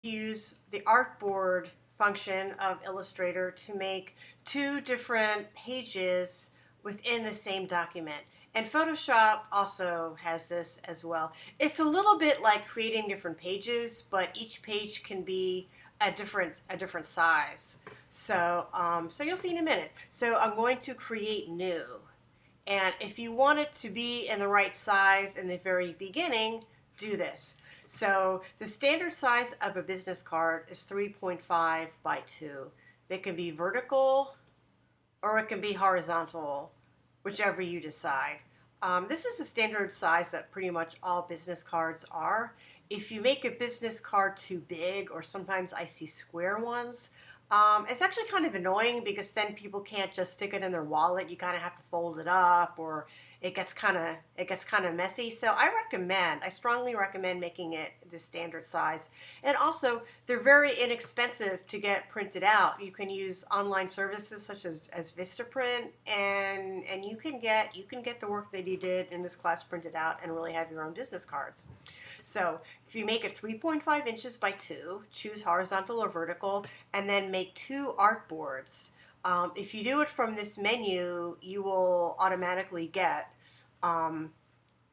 use the artboard function of Illustrator to make two different pages within the same document. And Photoshop also has this as well. It's a little bit like creating different pages, but each page can be a different size. So you'll see in a minute. So I'm going to create new. And if you want it to be in the right size in the very beginning, do this. So the standard size of a business card is 3.5 by 2. They can be vertical or it can be horizontal, whichever you decide. This is the standard size that pretty much all business cards are. If you make a business card too big, or sometimes I see square ones, it's actually kind of annoying because then people can't just stick it in their wallet. You kind of have to fold it up, or it gets kind of messy. So I strongly recommend making it the standard size. And also, they're very inexpensive to get printed out. You can use online services such as Vistaprint, and you can get the work that you did in this class printed out and really have your own business cards. So if you make it 3.5 inches by 2, choose horizontal or vertical, and then make 2 artboards. If you do it from this menu, you will automatically get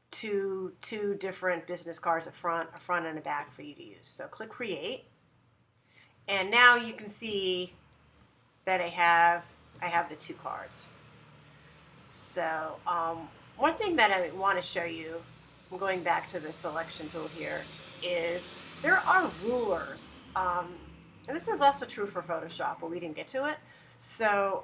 two different business cards, a front and a back for you to use. So click Create, and now you can see that I have the 2 cards. So one thing that I want to show you, I'm going back to the selection tool here, is there are rulers. And this is also true for Photoshop, but we didn't get to it. So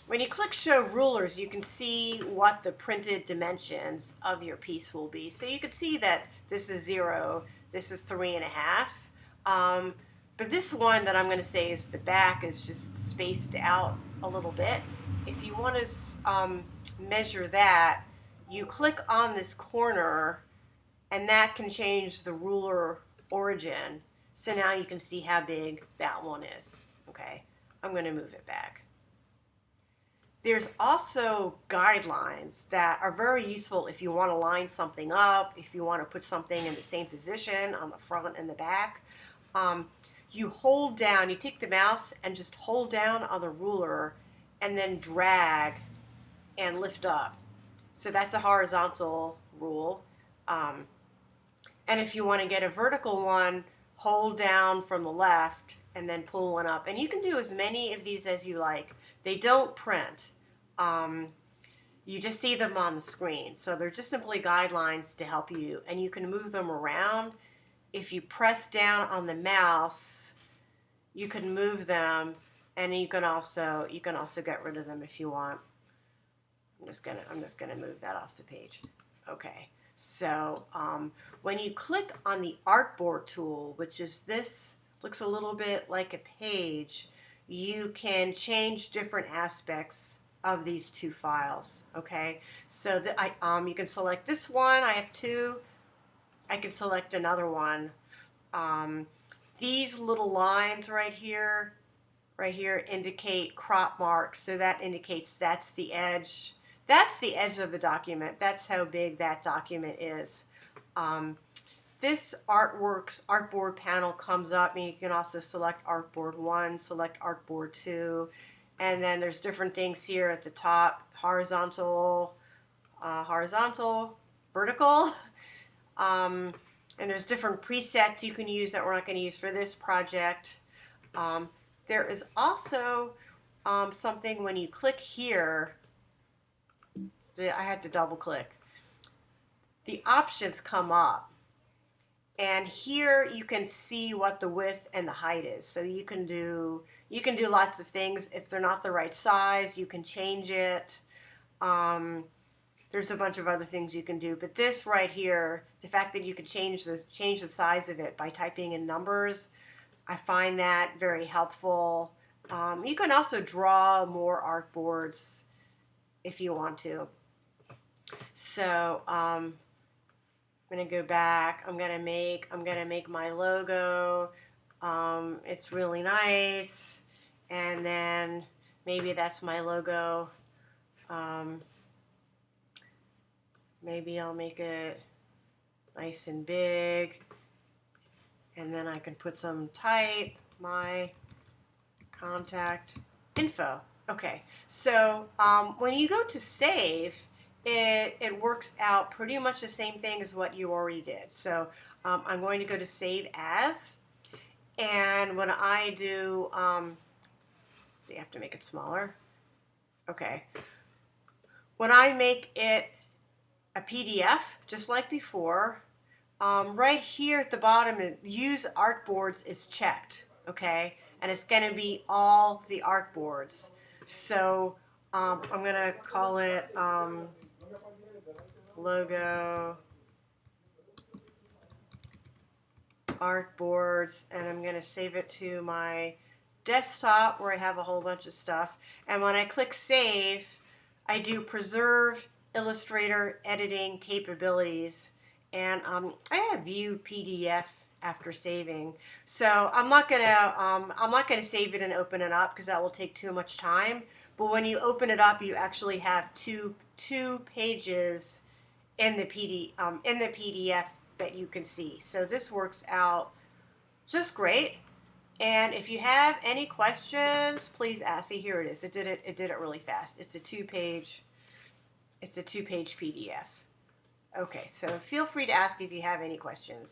when you click Show Rulers, you can see what the printed dimensions of your piece will be. So you can see that this is 0, this is 3.5. But this one that I'm going to say is the back is just spaced out a little bit. If you want to measure that, you click on this corner, and that can change the ruler origin. So now you can see how big that one is. Okay, I'm going to move it back. There's also guidelines that are very useful if you want to line something up, if you want to put something in the same position on the front and the back. You hold down, you take the mouse and just hold down on the ruler and then drag and lift up. So that's a horizontal rule. And if you want to get a vertical one, hold down from the left and then pull one up. And you can do as many of these as you like. They don't print. You just see them on the screen. So they're just simply guidelines to help you. And you can move them around. If you press down on the mouse, you can move them, and you can also get rid of them if you want. I'm just gonna move that off the page. Okay. So when you click on the artboard tool, which is this, looks a little bit like a page, you can change different aspects of these 2 files. Okay. So you can select this one. I have 2. I can select another one. These little lines right here indicate crop marks. So that indicates that's the edge. That's the edge of the document. That's how big that document is. This artboard panel comes up, and you can also select artboard 1, select artboard 2, and then there's different things here at the top: horizontal, vertical, and there's different presets you can use that we're not going to use for this project. There is also something when you click here. I had to double click. The options come up, and here you can see what the width and the height is. So you can do lots of things. If they're not the right size, you can change it. There's a bunch of other things you can do, but this right here, the fact that you can change the size of it by typing in numbers, I find that very helpful. You can also draw more artboards if you want to. So I'm gonna go back. I'm gonna make my logo. It's really nice, and then maybe that's my logo. Maybe I'll make it nice and big, And then I can put some type, my contact info. Okay, so when you go to save, it works out pretty much the same thing as what you already did. So I'm going to go to save as, and when I do, so you have to make it smaller. Okay, when I make it a PDF, just like before, right here at the bottom, use artboards is checked, okay? And it's going to be all the artboards. So I'm going to call it logo artboards, and I'm going to save it to my desktop where I have a whole bunch of stuff. And when I click save, I do preserve Illustrator editing capabilities, and I have view PDF after saving. So I'm not gonna save it and open it up because that will take too much time. But when you open it up, you actually have two pages in the PDF that you can see. So this works out just great. And if you have any questions, please ask. See, here it is. It did it really fast. It's a two-page PDF. Okay, so feel free to ask if you have any questions.